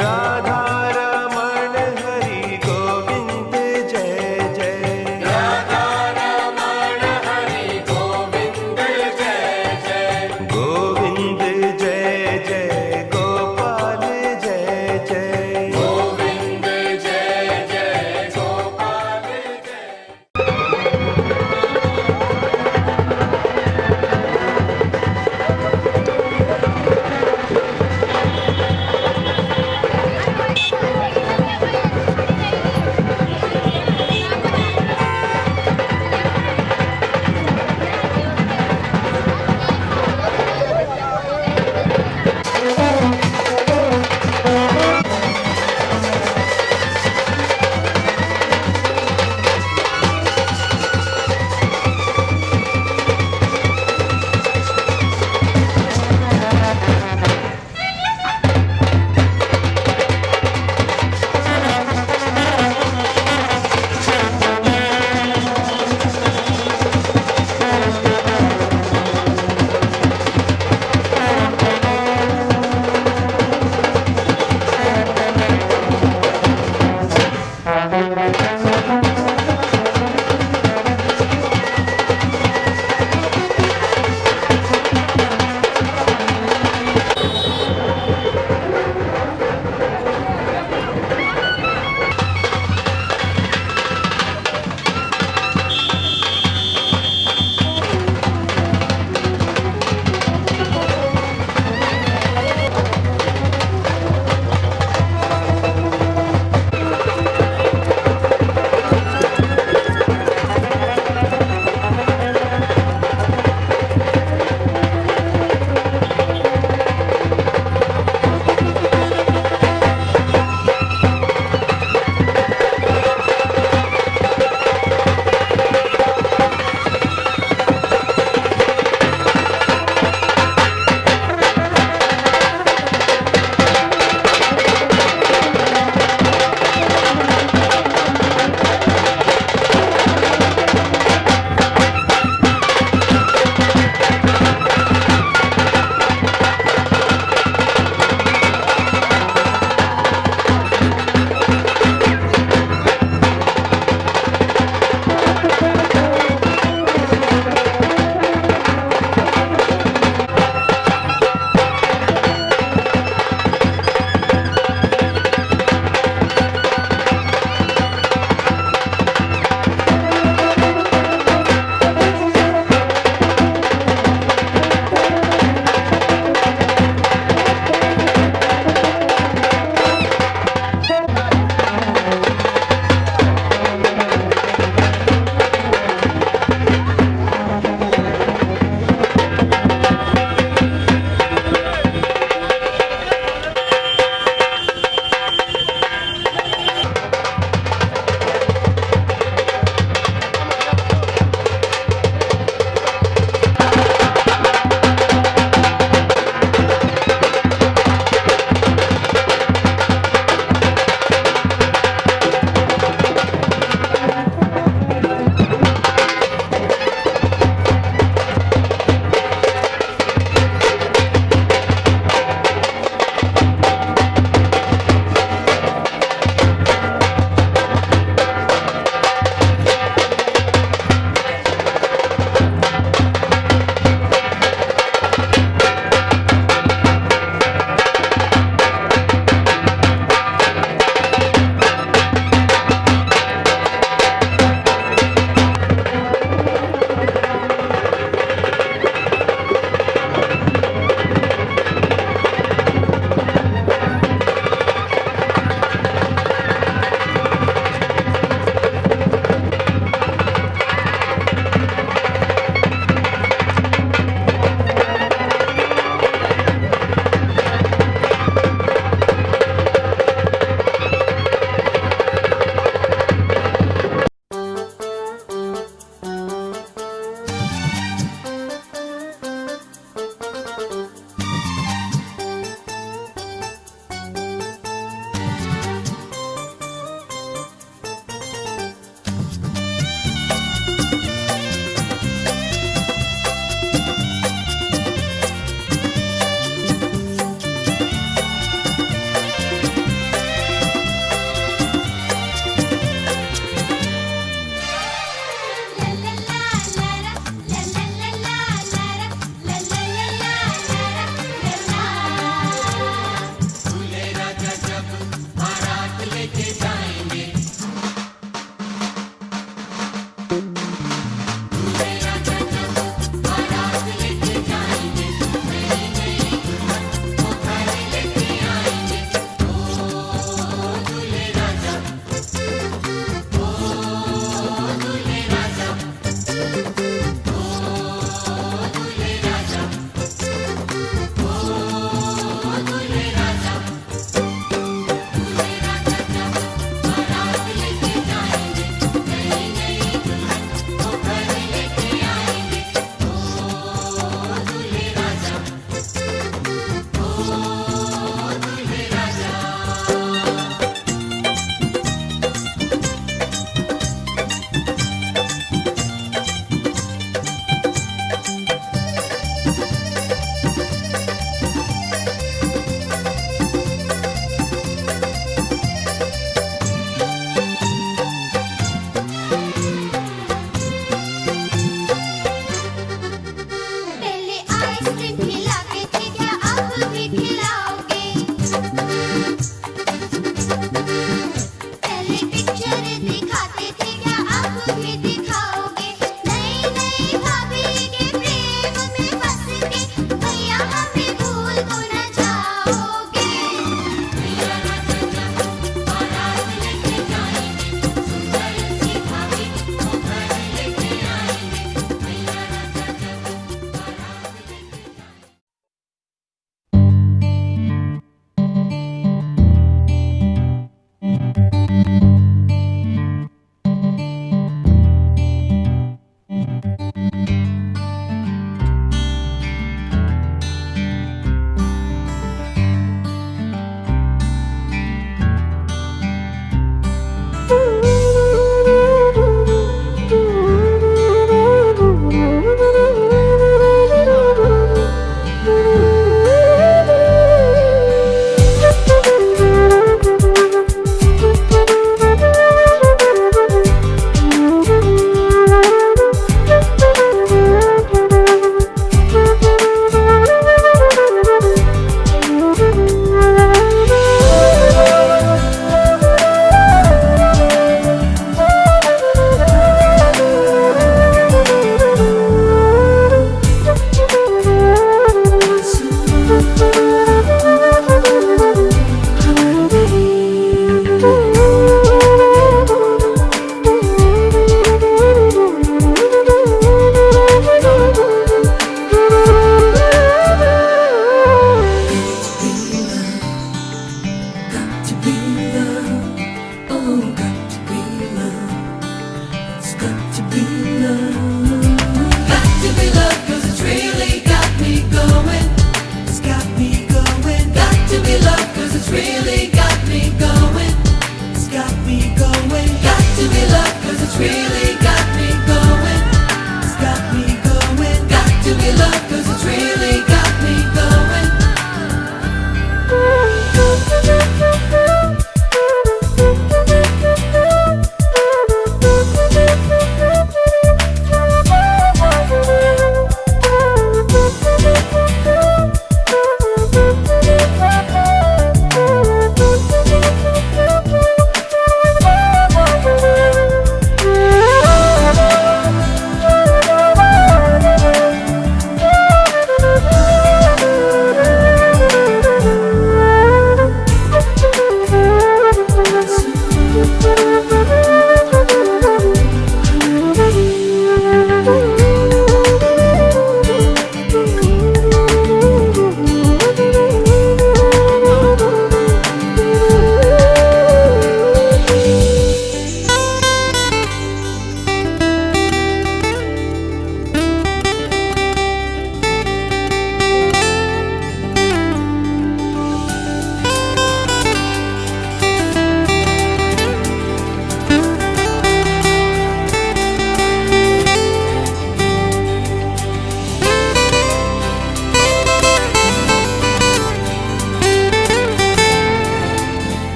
राधा रमण हरि गोविंद जय जय। राधा रमण हरि गोविंद जय जय। गोविंद जय जय गोपाल जय जय। गोविंद जय जय गोपाल जय।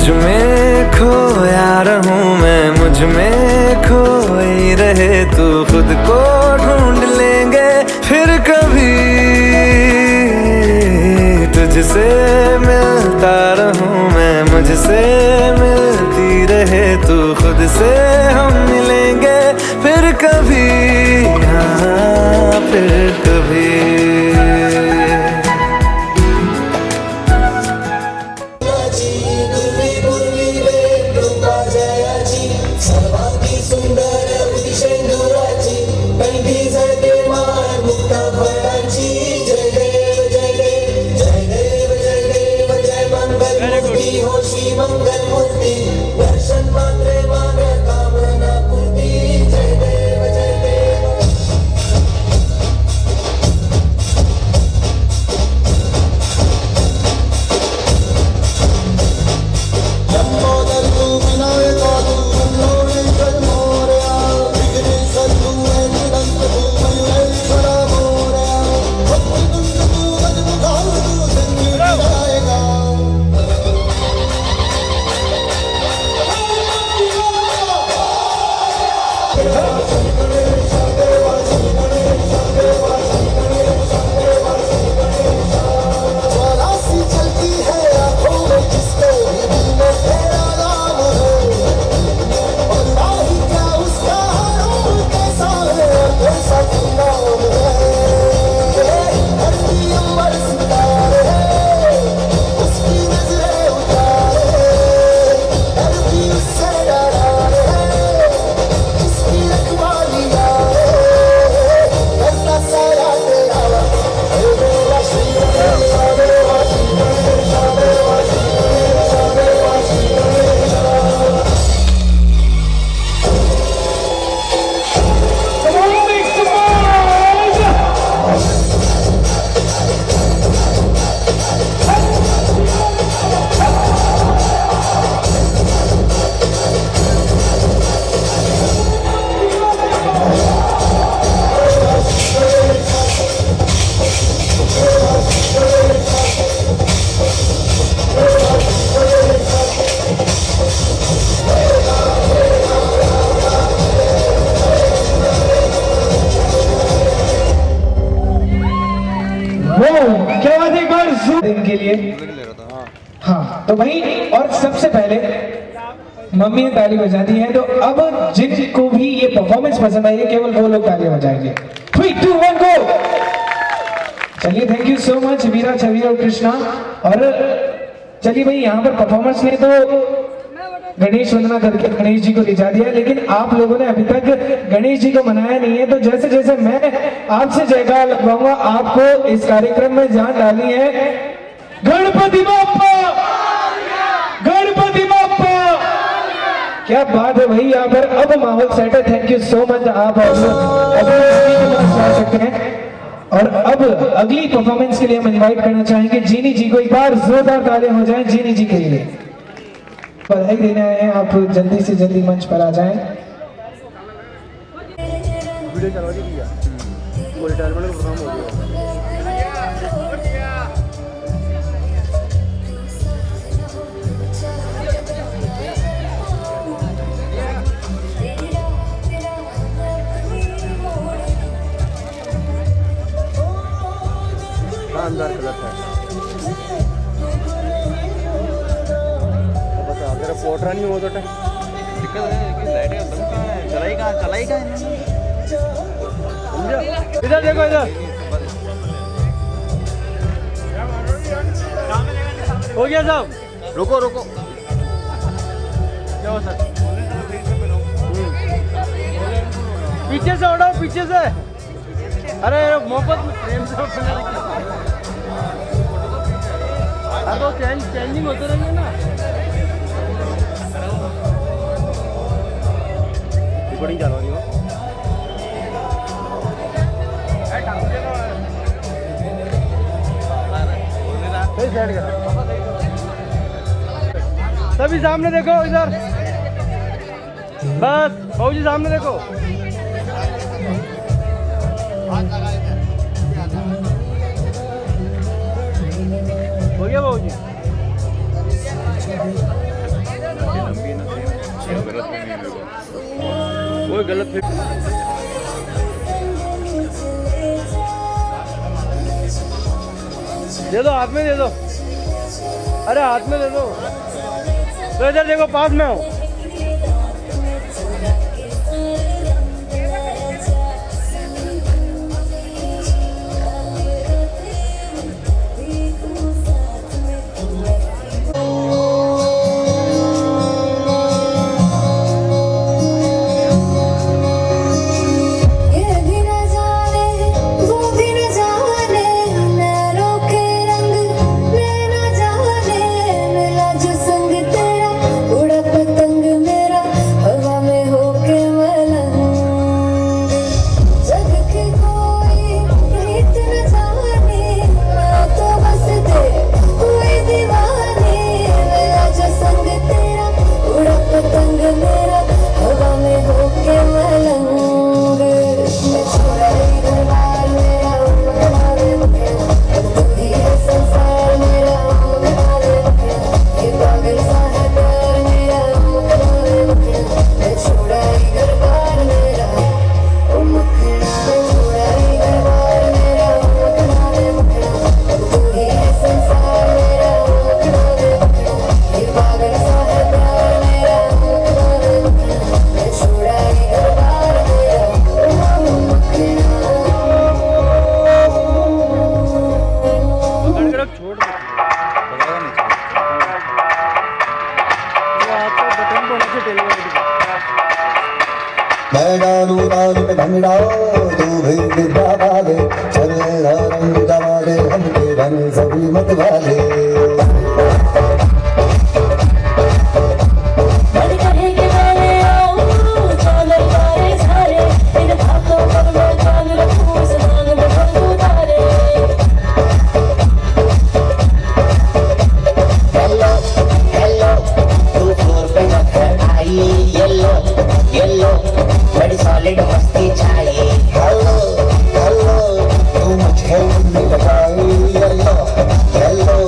तुझ में खोया रहूं मैं, मुझ में खोई रहे तू, खुद को ढूंढ लेंगे फिर कभी। तुझसे मिलता रहूं मैं, मुझसे मिलती रहे तू, खुद से हम मिलेंगे फिर कभी, हाँ फिर कभी। के लिए हाँ तो भाई, और सबसे पहले मम्मी ने ताली बजा दी है, तो अब जिनको भी ये परफॉर्मेंस पसंद आई है केवल वो लोग ताली बजाएंगे। 3, 2, 1 गो। चलिए, थैंक यू सो मच वीरा, छवि और कृष्णा। और चलिए भाई, यहाँ पर परफॉर्मेंस ने तो गणेश वंदना करके गणेश जी को रिझा दिया, लेकिन आप लोगों ने अभी तक गणेश जी को मनाया नहीं है। तो जैसे जैसे मैं आपसे जयकार लगवाऊंगा, आपको इस कार्यक्रम में जान डालनी है। गणपति बाप्पा, गणपति बाप्पा। क्या बात है भाई, यहाँ पर अब माहौल सेट है। Thank you so much. आप सकते हैं। और अब अगली परफॉर्मेंस के लिए हम इनवाइट करना चाहेंगे जीनी जी को। एक बार जोरदार तालियां हो जाएं जीनी जी के लिए। बधाई देने आए हैं, आप जल्दी से जल्दी मंच पर आ जाएं। वीडियो चलवा दी भैया, वो रिटायरमेंट का प्रोग्राम हो गया। अंदर गलत है, बता तेरा पोटरा नहीं हो तो दिक्कत है। लाइट बंद कहाँ है, चलाई कहाँ इधर देखो, इधर हो गया साहब। रुको क्या हो सर, पीछे से उड़ो, पीछे से। अरे मोहब्बत में प्रेम से तो चेंजिंग होते रहेंगे ना। रिकॉर्डिंग चल रही हो, सभी सामने देखो, इधर बस बाबूजी सामने देखो। हो गया बाबूजी। वो गलत फिर दे दो, हाथ में दे दो। अरे हाथ में दे दो। तो इधर देखो, पास में हो। मैं डालू राज में भंडाओ तू भी विद्या वाले चले रंग जवाले हमके बन सभी मत वाले मस्ती चाहिए हेलो हेलो तू मुझे नहीं बताई हेलो हेलो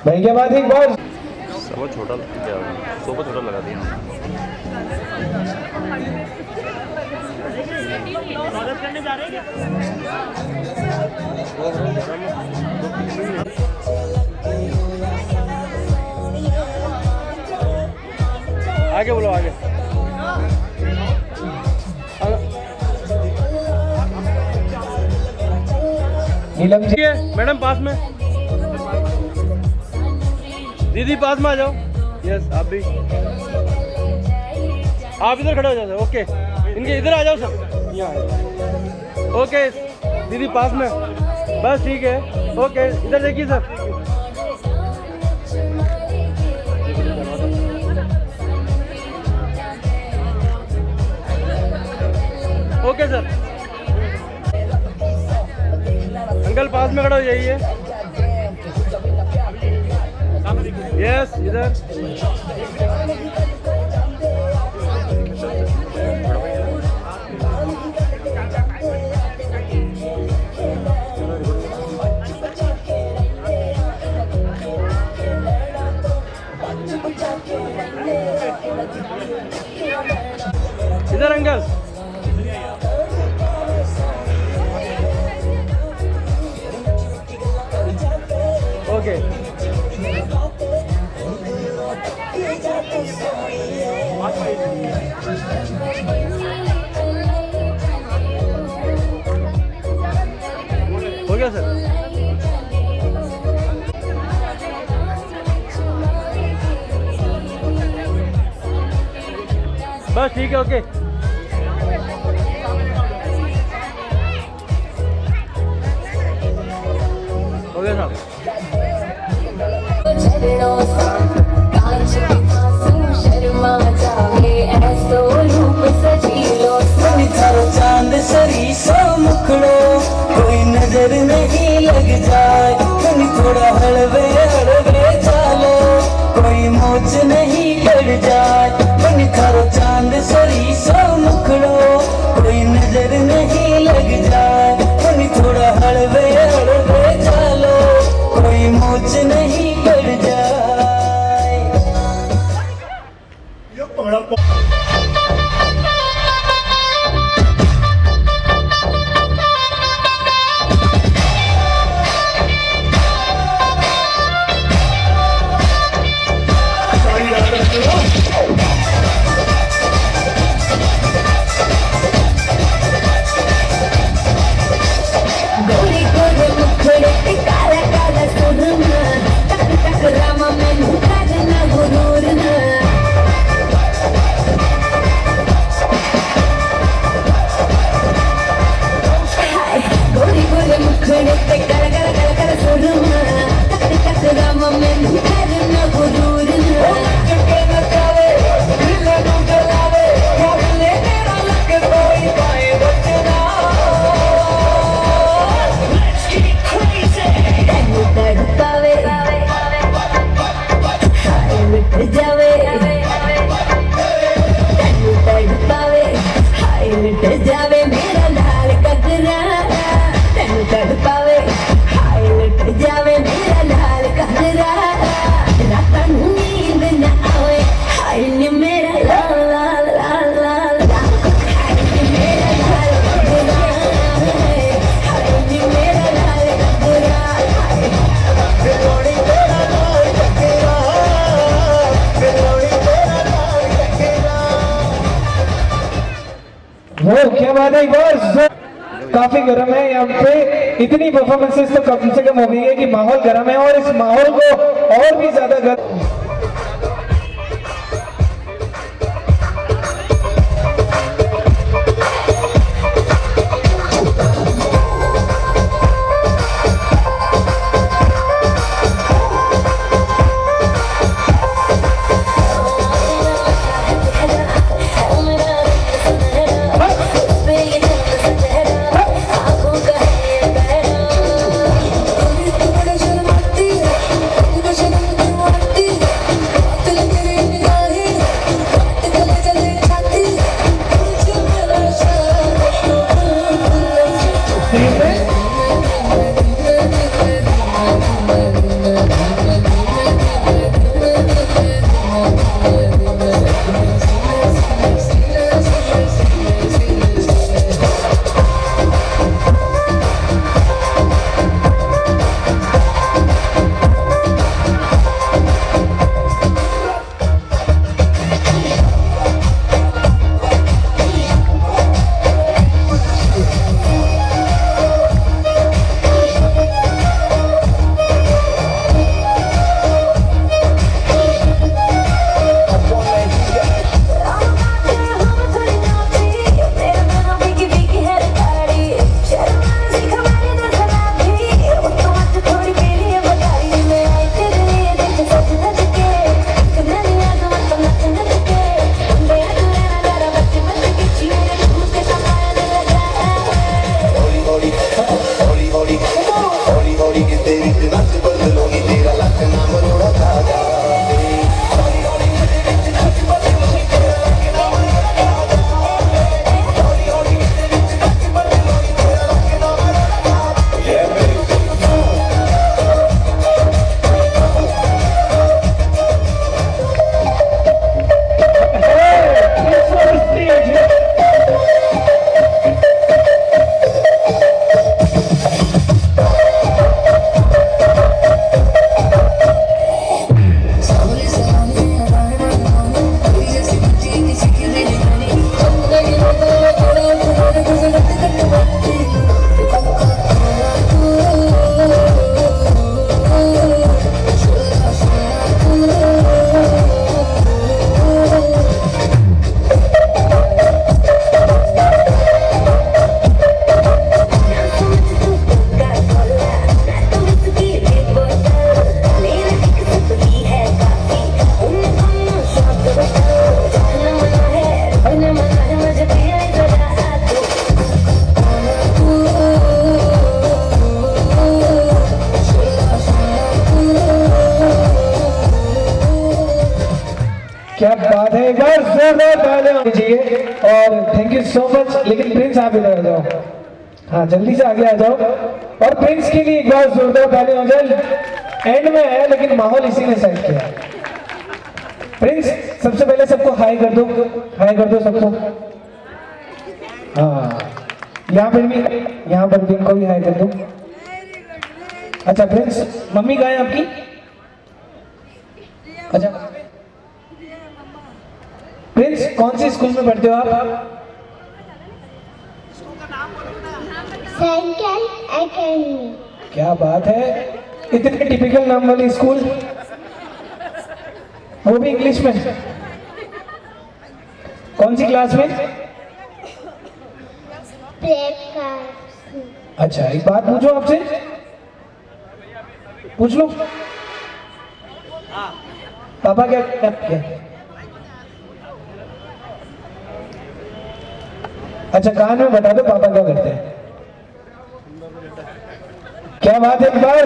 भाई के बाद एक बार वो छोटा सोफा छोटा लगा दिया। आगे बोलो, आगे। नीलम जी मैडम पास में, दीदी पास में आ जाओ। यस, आप भी, आप इधर खड़े हो जाओ। ओके, इनके इधर आ जाओ सब, यहाँ। ओके दीदी पास में, बस ठीक है। ओके इधर देखिए सर। ओके सर, अंकल पास में खड़ा हो जाइए। यस, इधर। इधर अंकल। ओके हो गया सर। बस ठीक है। ओके गया साहब। चरणों सा कांच बितासु शर्मा जावे ऐसो रूप सजीलो बनी थारो चांद सरी सो मुखड़ो कोई नजर नहीं लग जाए बनी थोड़ा हलवे हलवे चालो कोई मोच नहीं पड़ जाए बनी थारो चांद सरी सो मुखड़ो कोई नजर नहीं लग जाए बनी थोड़ा हलवे हलवे चालो कोई मोच नहीं पड़ जाए। गोरी गोरे मुखड़े पे काला काला सुरमा टक टक रामा मैनू करना गुरूर ना गोरी गोरे मुखड़े पे काला काला काला काला सुरमा टक टक रामा मैनू करना गुरूर ना तैनू तड़पावे हाय मिट जावे तैनू तड़पावे हाय मिट जावे मेरा लाल कतरा तैनू तड़पावे हाय मिट जावे मेरा लाल कतरा रातां नूं नींद ना आवे हाय नी मेरा लाल लाल लाल लाल हाय नी मेरा लाल कतरा हाय नी मेरा लाल कतरा वो क्या बात है बस काफी गर्म है यहाँ पे। इतनी परफॉर्मेंसेस तो कम से कम हो गई है कि माहौल गर्म है और इस माहौल को और भी ज्यादा गर्म बार जोरदार तालियां होनी चाहिए। और थैंक यू सो मच। लेकिन प्रिंस आप इधर आ जाओ, हाँ जल्दी से आगे आ जाओ। और प्रिंस के लिए एक बार जोरदार तालियां हो जाए। एंड में है लेकिन माहौल इसी ने सेट किया। प्रिंस सबसे पहले सबको हाई कर दो, हाई कर दो सबको। हाँ यहाँ पर भी इनको भी हाई कर दो। अच्छा प्रिंस, मम्मी कहाँ है आपकी? अच्छा प्रिंस, कौन सी स्कूल में पढ़ते हो आप? Cycle academy. क्या बात है, इतने टिपिकल नाम वाली स्कूल, वो भी इंग्लिश में। कौन सी क्लास में? अच्छा एक बात पूछो आपसे, पूछ लो। पापा क्या करते हैं? अच्छा कान में बता दो पापा क्या करते हैं। क्या बात है, एक बार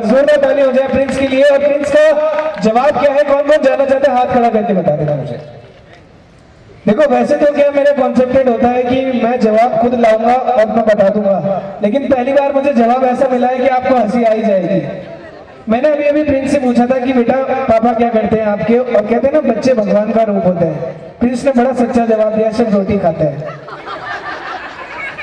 जोरदार ताली हो जाए प्रिंस के लिए। और प्रिंस का जवाब क्या है, कौन कौन जाना चाहते हैं हाथ खड़ा करके बता देना मुझे। देखो वैसे तो क्या मेरा कॉन्सेप्टेड होता है कि मैं जवाब खुद लाऊंगा और मैं बता दूंगा, लेकिन पहली बार मुझे जवाब ऐसा मिला है कि आपको हंसी आ ही जाएगी। मैंने अभी प्रिंस से पूछा था कि बेटा पापा क्या करते हैं आपके, और कहते हैं ना बच्चे भगवान का रूप होते हैं। प्रिंस ने बड़ा सच्चा जवाब दिया, सिर्फ रोटी खाता है।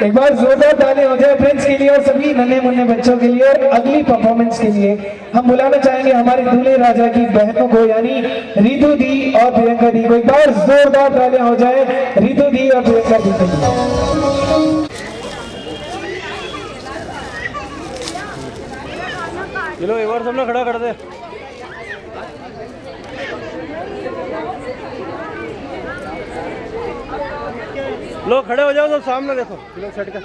एक बार जोरदार ताली हो जाए प्रिंस के लिए और सभी नन्हे मुन्ने बच्चों के लिए। और अगली परफॉर्मेंस के लिए हम बुलाना चाहेंगे हमारे दूल्हे राजा की बहनों को, यानी रितु दी और प्रियंका दी को। एक बार जोरदार तालियां हो जाए रितु दी और प्रियंका दी के लिए। चलो एक बार सबने खड़ा कर दे। लो खड़े हो जाओ, सब सामने देखो। चलो सेट कर।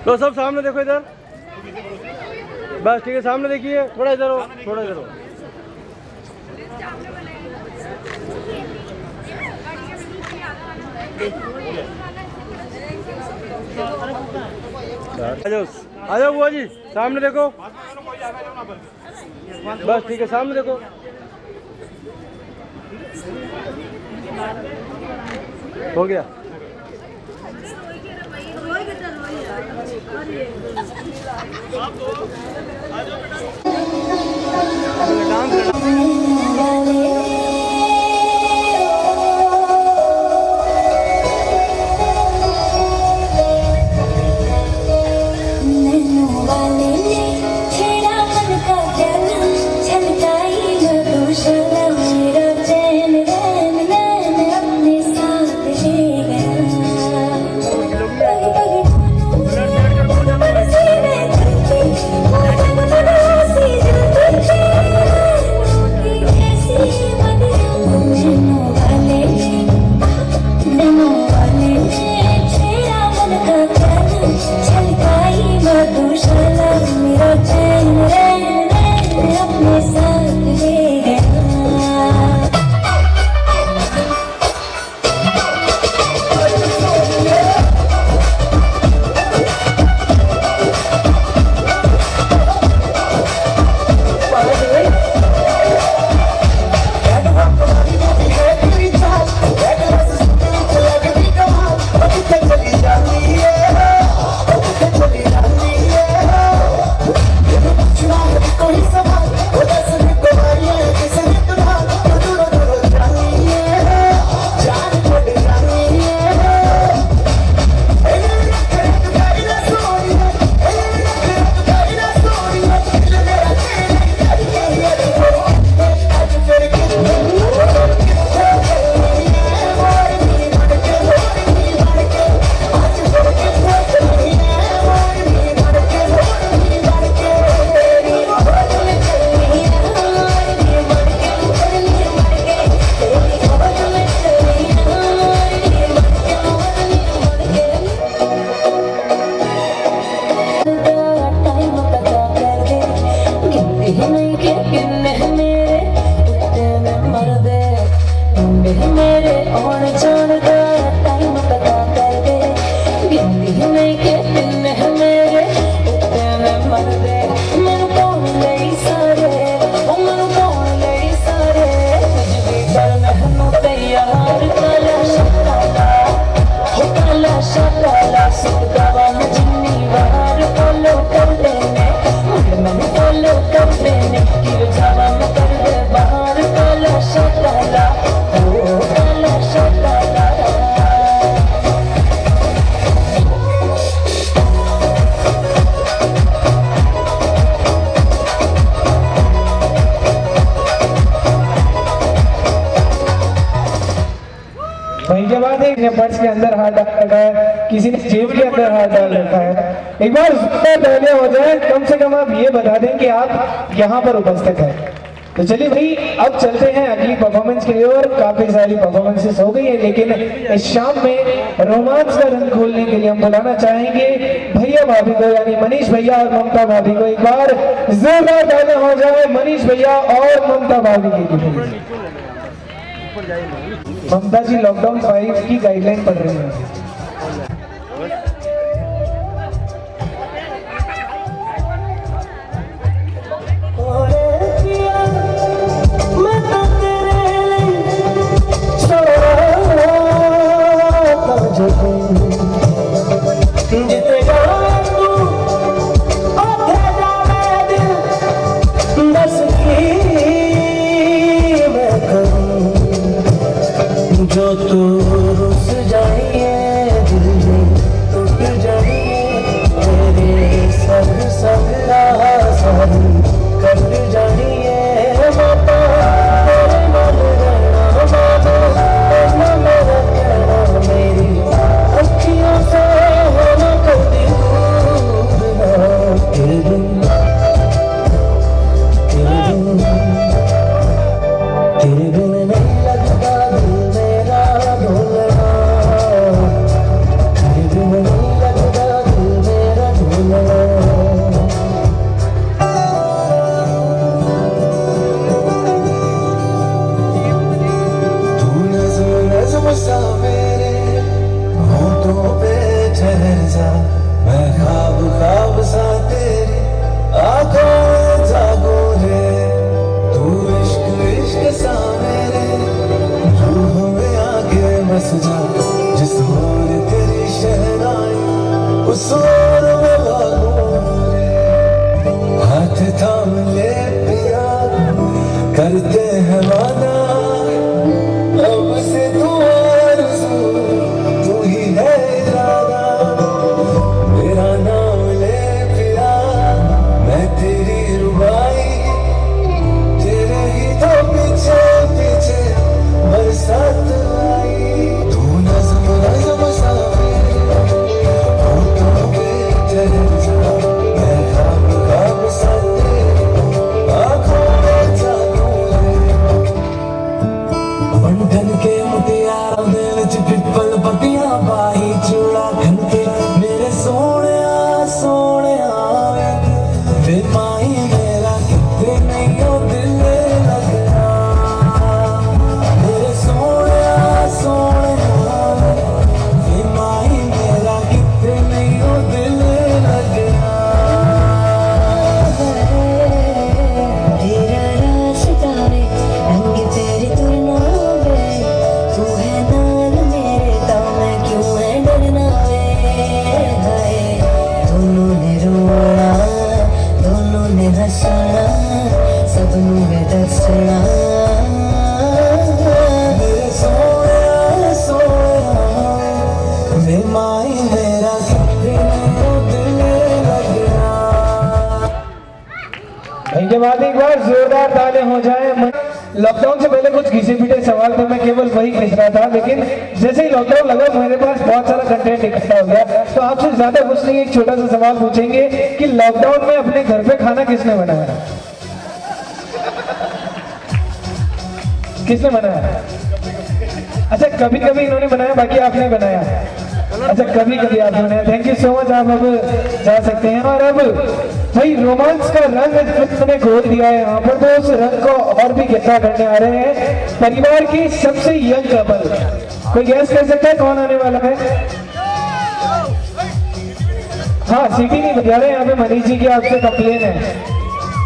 लो सब सामने देखो इधर, बस ठीक है सामने देखिए। थोड़ा इधर हो, थोड़ा इधर हो। आ जाओ बुआ जी, सामने देखो। बस ठीक है सामने देखो। हो गया। ऐसी ने पर्स के अंदर हाथ डाल रखा है, किसी ने जेब के अंदर हाथ डाल रखा है। एक बार पहले हो जाए, कम से कम आप ये बता दें कि आप यहाँ पर उपस्थित हैं। तो चलिए भाई, अब चलते हैं अगली परफॉर्मेंस के लिए। और काफी सारी परफॉर्मेंसेस हो गई है, लेकिन इस शाम में रोमांस का रंग खोलने के लिए हम बुलाना चाहेंगे भैया भाभी को, यानी मनीष भैया और ममता भाभी को। एक बार जोरदार तालियां हो जाए मनीष भैया और ममता भाभी के लिए। ममता जी लॉकडाउन 5 की गाइडलाइन पढ़ रही है। जो तू रुस जाइए दिल में टूट जाइए, तेरे संग संग राह कट जाइए। माता तेरे मन रहना, माता मेरा कहना, मेरी अखियों से होना कभी दूर ना। तेरे बिन नहीं लगता दिल मेरा ढोलना, तेरे बिन नहीं लगता दिल मेरा ढोलना। तू नज़्म नज़्म सा मेरे होठों पे ठहर जा, मैं ख्वाब ख्वाब सा तेरी आँखों में जागूं रे। तू इश्क इश्क सा मेरे रूह में आके बस जा, जिस ओर तेरी शहनाई उस ओर में भागूं रे। हाथ थाम ले पिया करते हैं वादा, अब से तू आरज़ू तू ही है इरादा। मेरा नाम ले पिया मैं तेरी रुबाई, तेरे ही तो पीछे पीछे बरसात आई। तू नज़्म नज़्म सा मेरे होठों पे ठहर जा, मैं ख्वाब ख्वाब सा तेरी आँखों में जागूं रे। बंधन के मुटियारा दे विच पिपल पत्तियां पाई, चूड़ा खन के मेरे सोहणिया सोहणिया वे, वे माही मेरा किते नहीं ओ दिल लगना। मेरे सोहणिया सोहणिया वे माही मेरा किते नहीं ओ दिल लगना। तेरा रास्ता वे रंग तेरी तुलना वे, तू है नाल मेरे तो मैं क्यों है डरना वे। हाय दोनों ने रोना दोनों ने हंसना, सबनू है दसना। मेरे सोहणिया सोहणिया वे माही मेरा किते नहीं ओ दिल लगना। इनके बाद एक बार जोरदार तालियां हो जाए। लॉकडाउन से पहले कुछ घिसे पीटे सवाल थे, मैं केवल वही खींच रहा था, लेकिन जैसे ही लॉकडाउन लगा मेरे पास बहुत सारा कंटेंट इकट्ठा हो गया। तो आपसे ज्यादा कुछ नहीं, एक छोटा सा सवाल पूछेंगे कि लॉकडाउन में अपने घर पे खाना किसने बनाया? किसने बनाया? अच्छा, कभी कभी इन्होंने बनाया, बाकी आपने बनाया। अच्छा, कभी कभी आपने बनाया। थैंक यू सो मच, आप अब जा सकते हैं। और अब भाई रोमांस का रंग मैंने घोल दिया है यहाँ पर, तो उस रंग को और भी गहरा करने आ रहे हैं परिवार की सबसे यंग कपल। कोई गैस कर सकता है कौन आने वाला है? हाँ, सीटी नहीं बजा रहे यहाँ पे, मनीष जी की आपसे कंप्लेन है।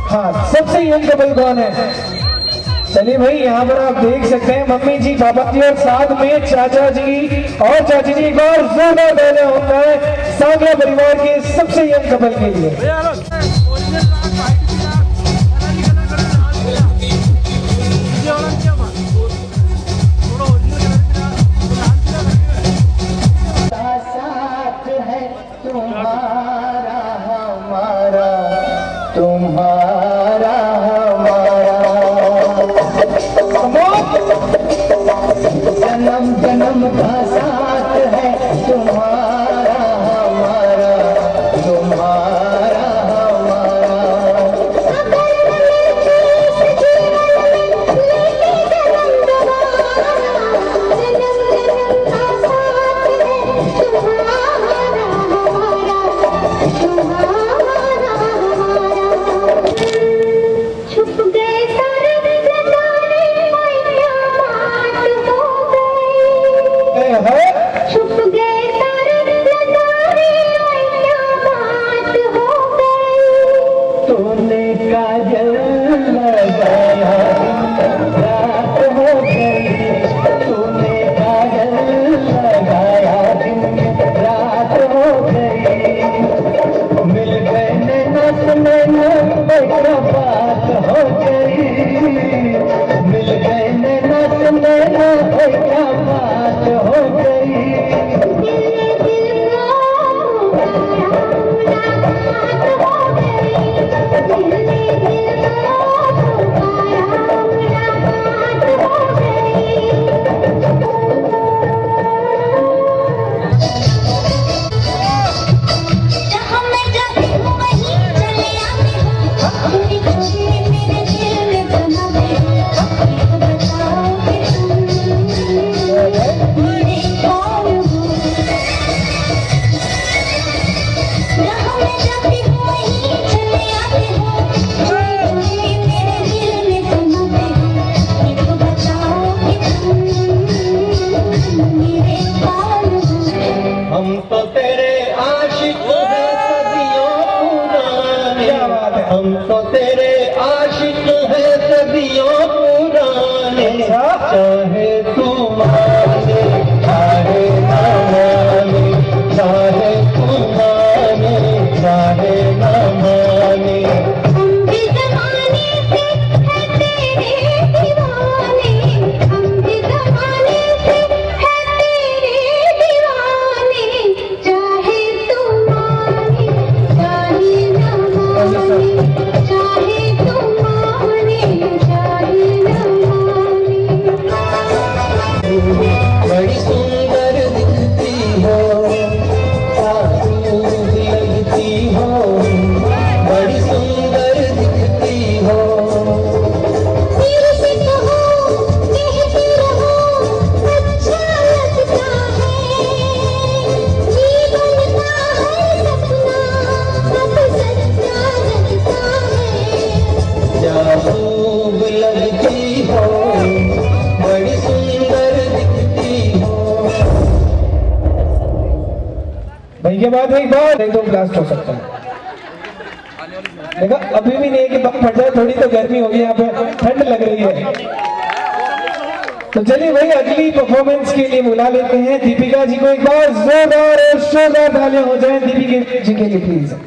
हाँ, सबसे यंग कपल कौन है? चलिए भाई, यहाँ पर आप देख सकते हैं मम्मी जी, पापा जी और साथ में चाचा जी और चाची जी। एक बार जोरदार तालियां होता है सांगला परिवार के सबसे यंग कपल के लिए। साथ है तुम्हारा हमारा, तुम्हारा हमारा, जन्म जन्म का साथ हम तो तेरे आशिक हैं सदियों पुराने, क्या बात है। हम तो तेरे आशिक हैं सदियों पुराने, चाहे तू माने चाहे ना माने, चाहे तू माने चाहे ना माने। हम भी ज़माने से है तेरे दीवाने, हम भी ज़माने से है तेरे दीवाने, चाहे तू माने चाहे ना माने, चाहे तू माने चाहे ना माने। बड़ी सुंदर दिखती हो, खूब लगती हो, बड़ी सुंदर दिखती हो। दिल से कहो कहती रहो अच्छा लगता है, जीवन का हर सपना अब सच्चा लगता है। क्या खूब लगती हो, बड़ी सुंदर दिखती हो। भाई के बाद एक बार एक दो ब्लास्ट हो सकता है। देखा अभी भी नहीं है कि बम फट जाए, थोड़ी तो गर्मी होगी यहाँ पे, ठंड लग रही है। तो चलिए भाई अगली परफॉर्मेंस के लिए बुला लेते हैं दीपिका जी को। एक बार जोरदार और शोरदार तालियां हो जाएं दीपिका जी के लिए प्लीज।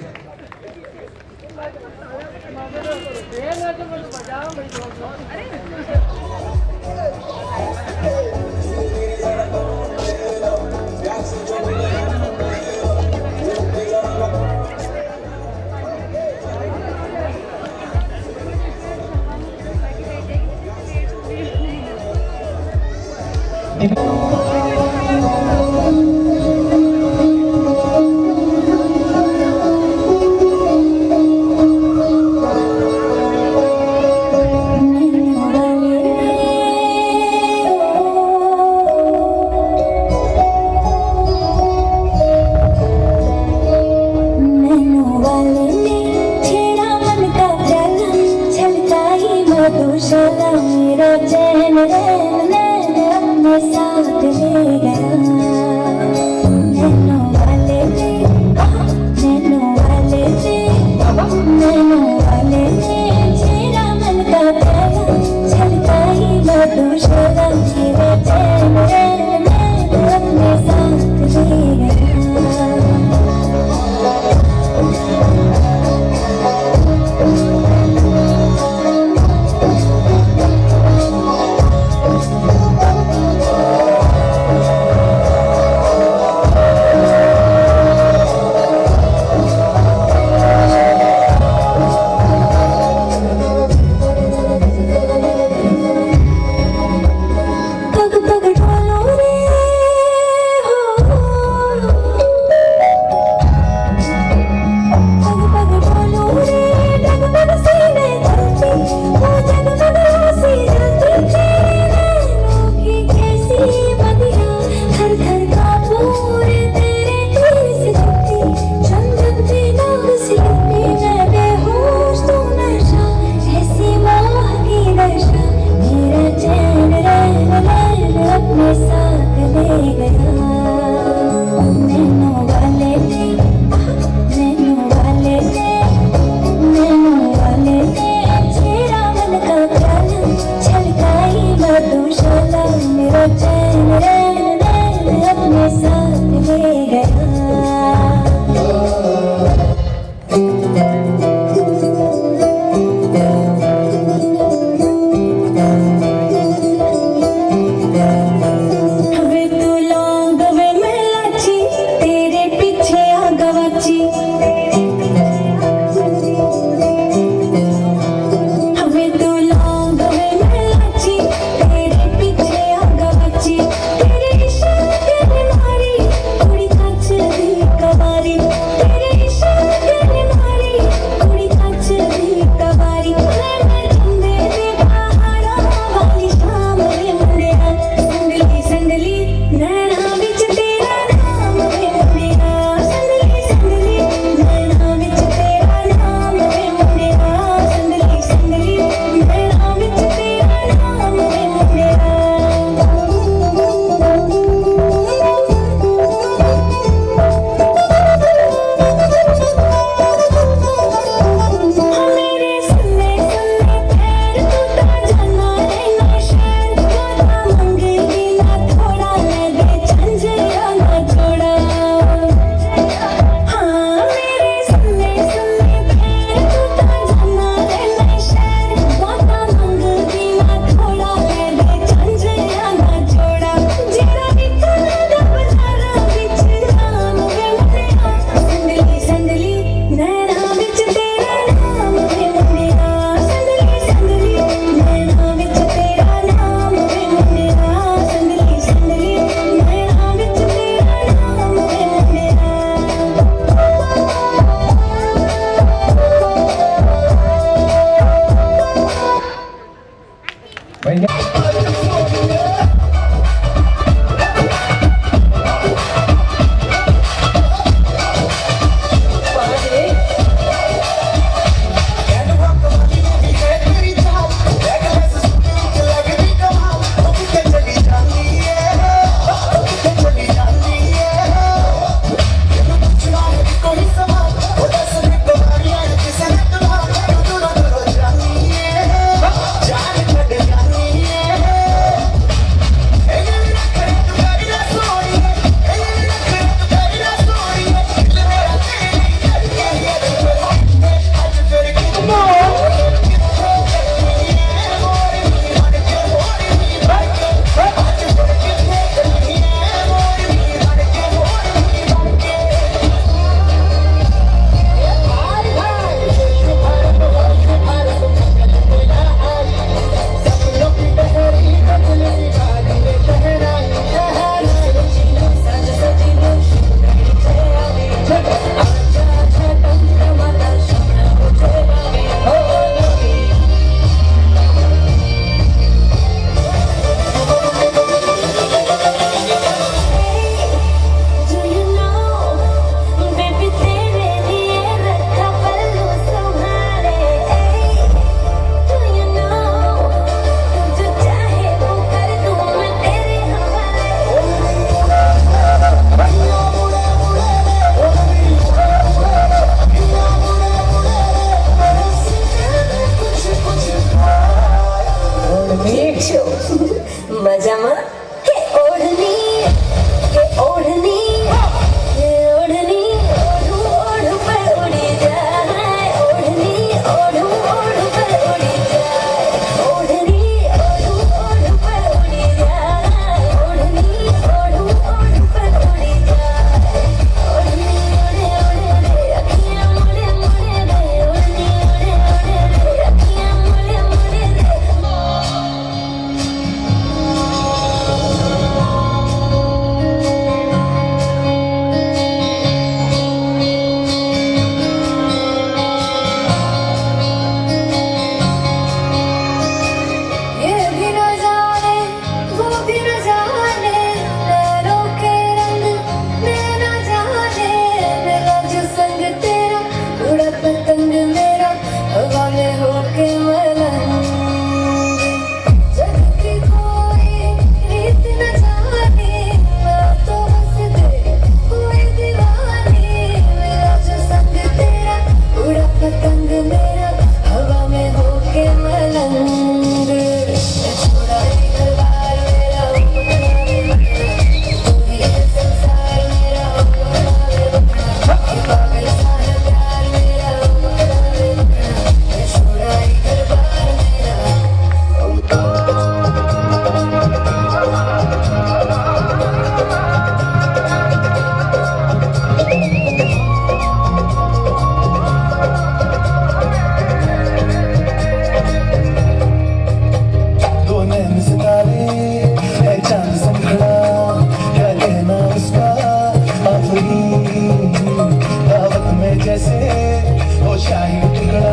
वो शाही टुकड़ा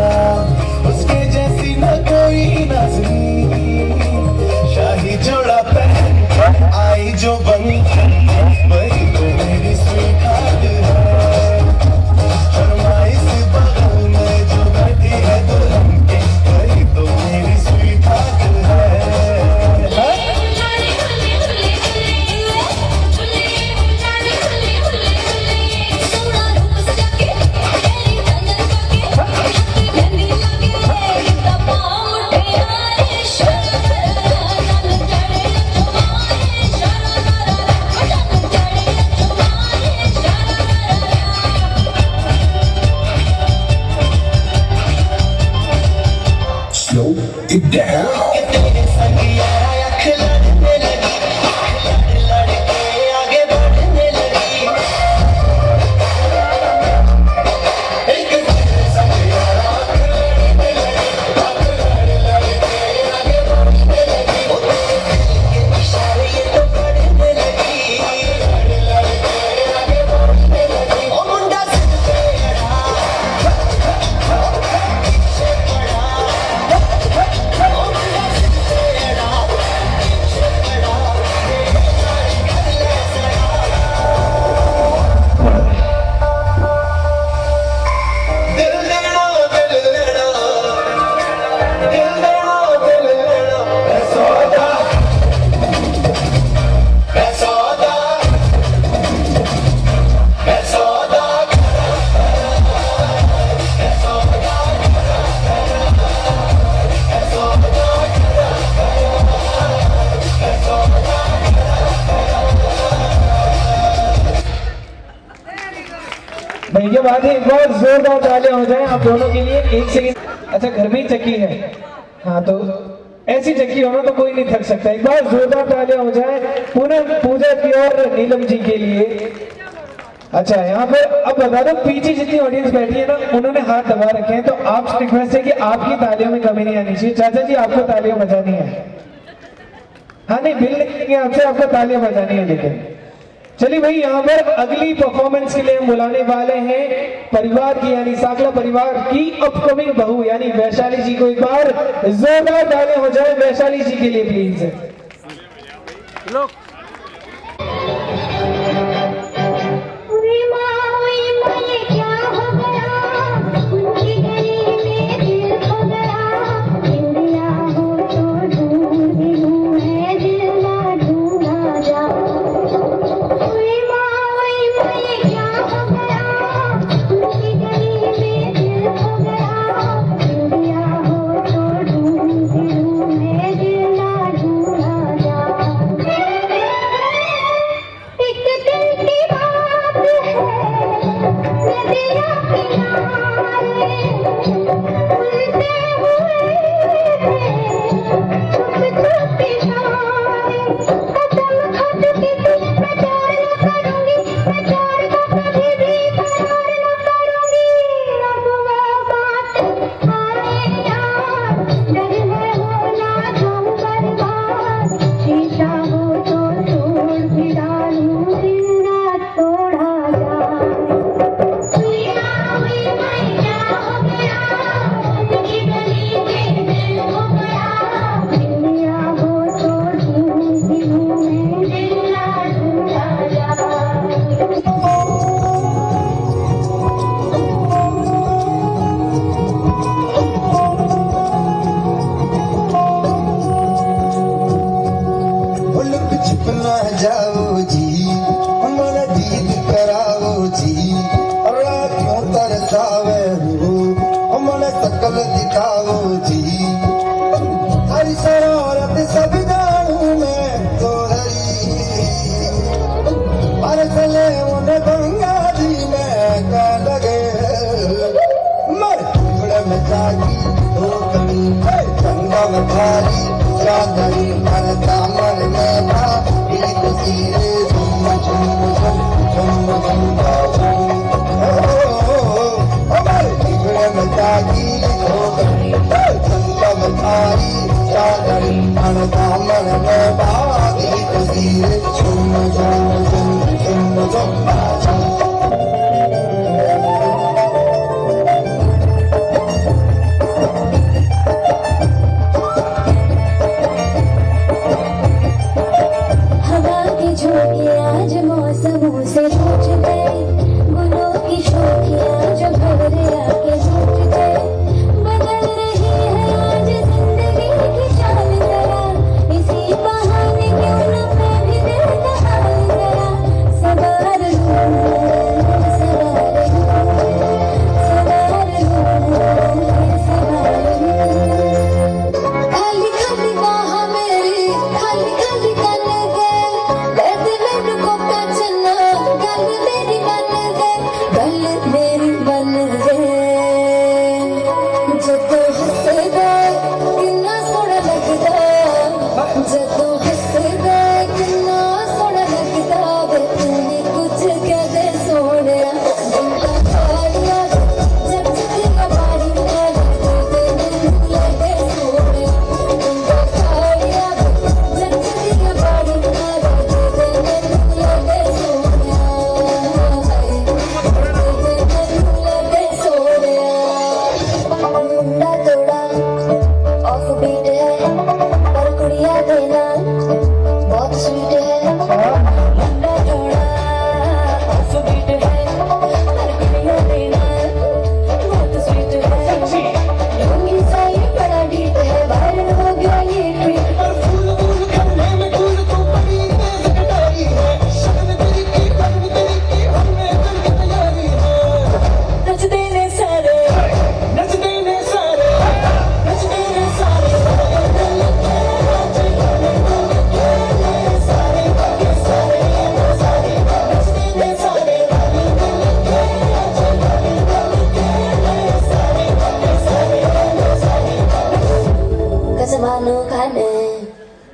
उसके जैसी न कोई नाज़नीन शाही जोड़ा पहन आई जो बनी वही तो मेरी स्वीटहार्ट है फरमाइश बगल में जो बैठी है दुल्हन के वही तो मेरी स्वीटहार्ट है Slow it down. भाई के बाद एक बार जोरदार तालियां हो जाए आप दोनों के लिए। एक सेकंड। अच्छा घर में ही चक्की है? हाँ तो ऐसी चक्की हो ना तो कोई नहीं थक सकता। एक बार जोरदार तालियां हो जाए पूनम पूजा की और नीलम जी के लिए। अच्छा यहाँ पर अब बता दो पीछे जितनी ऑडियंस बैठी है ना उन्होंने हाथ दबा रखे हैं तो आप रिक्वेस्ट है कि आपकी तालियों में कमी नहीं आनी चाहिए। चाचा जी आपको तालियां बजानी है? हाँ नहीं बिल लिखेंगे आपसे, आपको तालियां बजानी है। लेकिन चलिए भाई यहाँ पर अगली परफॉर्मेंस के लिए हम बुलाने वाले हैं परिवार की यानी साकला परिवार की अपकमिंग बहू यानी वैशाली जी को। एक बार जोरदार तालियां हो जाए वैशाली जी के लिए प्लीज। लोग